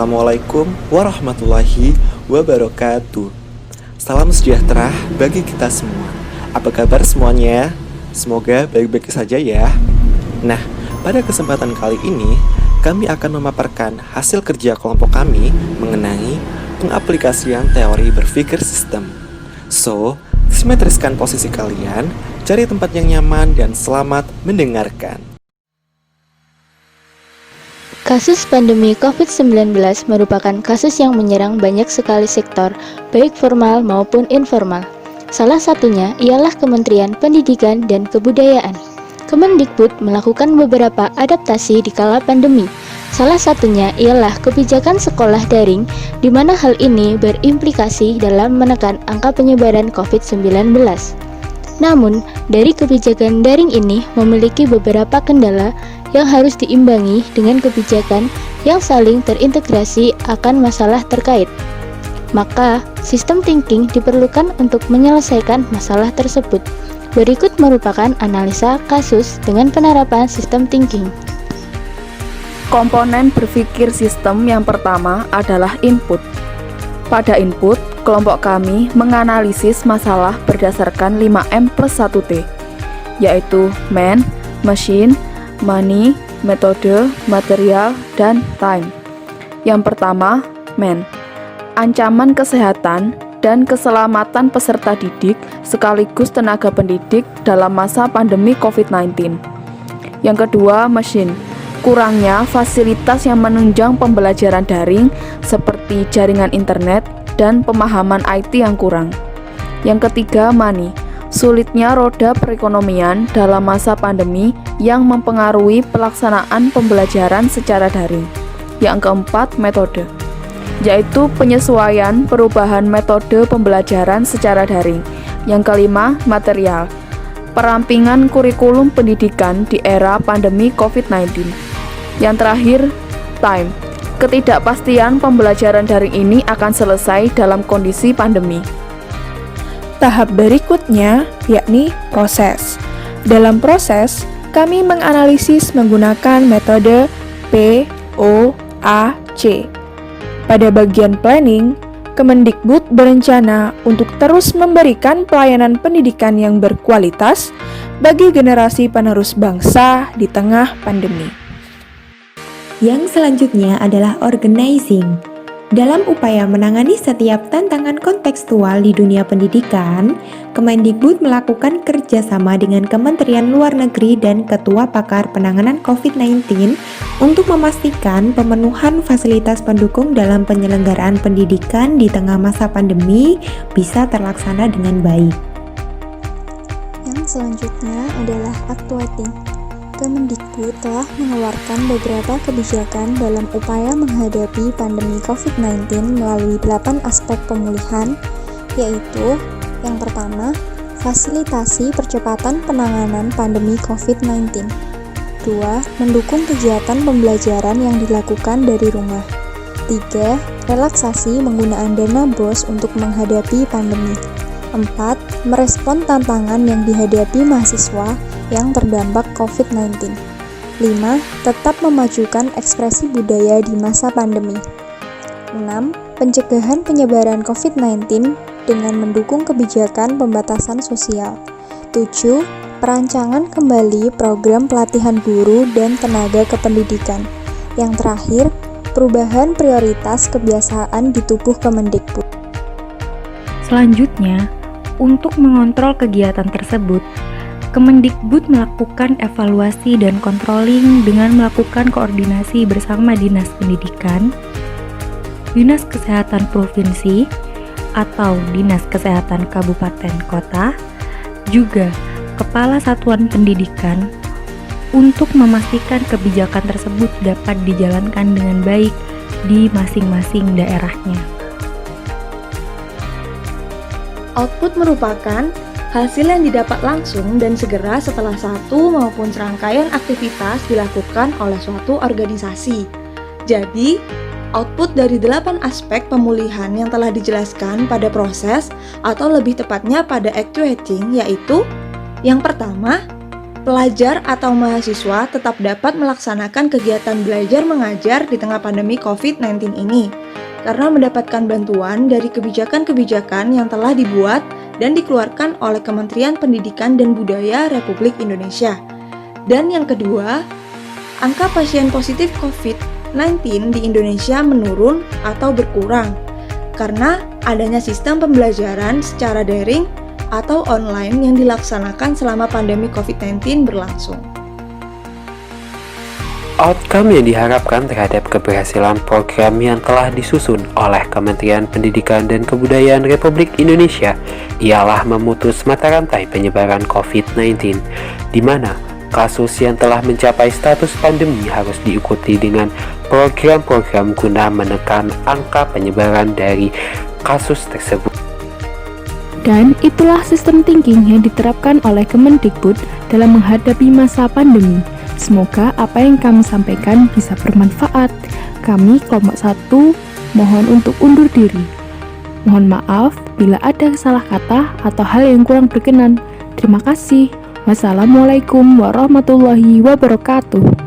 Assalamualaikum warahmatullahi wabarakatuh. Salam sejahtera bagi kita semua. Apa kabar semuanya? Semoga baik-baik saja ya. Nah, pada kesempatan kali ini kami akan memaparkan hasil kerja kelompok kami mengenai pengaplikasian teori berpikir sistem. So, simetriskan posisi kalian, cari tempat yang nyaman dan selamat mendengarkan. Kasus pandemi COVID-19 merupakan kasus yang menyerang banyak sekali sektor, baik formal maupun informal. Salah satunya ialah Kementerian Pendidikan dan Kebudayaan. Kemendikbud melakukan beberapa adaptasi di kala pandemi. Salah satunya ialah kebijakan sekolah daring, di mana hal ini berimplikasi dalam menekan angka penyebaran COVID-19. Namun, dari kebijakan daring ini memiliki beberapa kendala yang harus diimbangi dengan kebijakan yang saling terintegrasi akan masalah terkait. Maka, sistem thinking diperlukan untuk menyelesaikan masalah tersebut. Berikut merupakan analisa kasus dengan penerapan sistem thinking. Komponen berpikir sistem yang pertama adalah input. Pada input, kelompok kami menganalisis masalah berdasarkan 5M plus 1T, yaitu man, machine, money, metode, material, dan time. Yang pertama, man. Ancaman kesehatan dan keselamatan peserta didik sekaligus tenaga pendidik dalam masa pandemi COVID-19. Yang kedua, machine. Kurangnya fasilitas yang menunjang pembelajaran daring seperti jaringan internet dan pemahaman IT yang kurang. Yang ketiga, money. Sulitnya roda perekonomian dalam masa pandemi yang mempengaruhi pelaksanaan pembelajaran secara daring. Yang keempat, metode, yaitu penyesuaian perubahan metode pembelajaran secara daring. Yang kelima, material, perampingan kurikulum pendidikan di era pandemi COVID-19. Yang terakhir, time, ketidakpastian pembelajaran daring ini akan selesai dalam kondisi pandemi. Tahap berikutnya yakni proses. Dalam proses, kami menganalisis menggunakan metode POAC. Pada bagian planning, Kemendikbud berencana untuk terus memberikan pelayanan pendidikan yang berkualitas bagi generasi penerus bangsa di tengah pandemi. Yang selanjutnya adalah organizing. Dalam upaya menangani setiap tantangan kontekstual di dunia pendidikan, Kemendikbud melakukan kerjasama dengan Kementerian Luar Negeri dan Ketua Pakar Penanganan COVID-19 untuk memastikan pemenuhan fasilitas pendukung dalam penyelenggaraan pendidikan di tengah masa pandemi bisa terlaksana dengan baik. Yang selanjutnya adalah actuating. Kemendikbud telah mengeluarkan beberapa kebijakan dalam upaya menghadapi pandemi COVID-19 melalui 8 aspek pemulihan, yaitu yang pertama, fasilitasi percepatan penanganan pandemi COVID-19. 2. Mendukung kegiatan pembelajaran yang dilakukan dari rumah. 3. Relaksasi penggunaan dana BOS untuk menghadapi pandemi. 4. Merespon tantangan yang dihadapi mahasiswa yang terdampak COVID-19. 5. Tetap memajukan ekspresi budaya di masa pandemi. 6. Pencegahan penyebaran COVID-19 dengan mendukung kebijakan pembatasan sosial. 7. Perancangan kembali program pelatihan guru dan tenaga kependidikan. Yang terakhir, perubahan prioritas kebiasaan di tubuh Kemendikbud. Selanjutnya, untuk mengontrol kegiatan tersebut, Kemendikbud melakukan evaluasi dan controlling dengan melakukan koordinasi bersama Dinas Pendidikan, Dinas Kesehatan Provinsi, atau Dinas Kesehatan Kabupaten Kota, juga Kepala Satuan Pendidikan untuk memastikan kebijakan tersebut dapat dijalankan dengan baik di masing-masing daerahnya. Output merupakan hasil yang didapat langsung dan segera setelah satu maupun serangkaian aktivitas dilakukan oleh suatu organisasi. Jadi, output dari 8 aspek pemulihan yang telah dijelaskan pada proses atau lebih tepatnya pada actuating, yaitu yang pertama, pelajar atau mahasiswa tetap dapat melaksanakan kegiatan belajar mengajar di tengah pandemi COVID-19 ini, karena mendapatkan bantuan dari kebijakan-kebijakan yang telah dibuat dan dikeluarkan oleh Kementerian Pendidikan dan Budaya Republik Indonesia. Dan yang kedua, angka pasien positif COVID-19 di Indonesia menurun atau berkurang karena adanya sistem pembelajaran secara daring atau online yang dilaksanakan selama pandemi COVID-19 berlangsung. Outcome yang diharapkan terhadap keberhasilan program yang telah disusun oleh Kementerian Pendidikan dan Kebudayaan Republik Indonesia ialah memutus mata rantai penyebaran COVID-19, di mana kasus yang telah mencapai status pandemi harus diikuti dengan program-program guna menekan angka penyebaran dari kasus tersebut. Dan itulah sistem thinking yang diterapkan oleh Kemendikbud dalam menghadapi masa pandemi. Semoga apa yang kami sampaikan bisa bermanfaat. Kami kelompok 1 mohon untuk undur diri. Mohon maaf bila ada salah kata atau hal yang kurang berkenan. Terima kasih. Wassalamualaikum warahmatullahi wabarakatuh.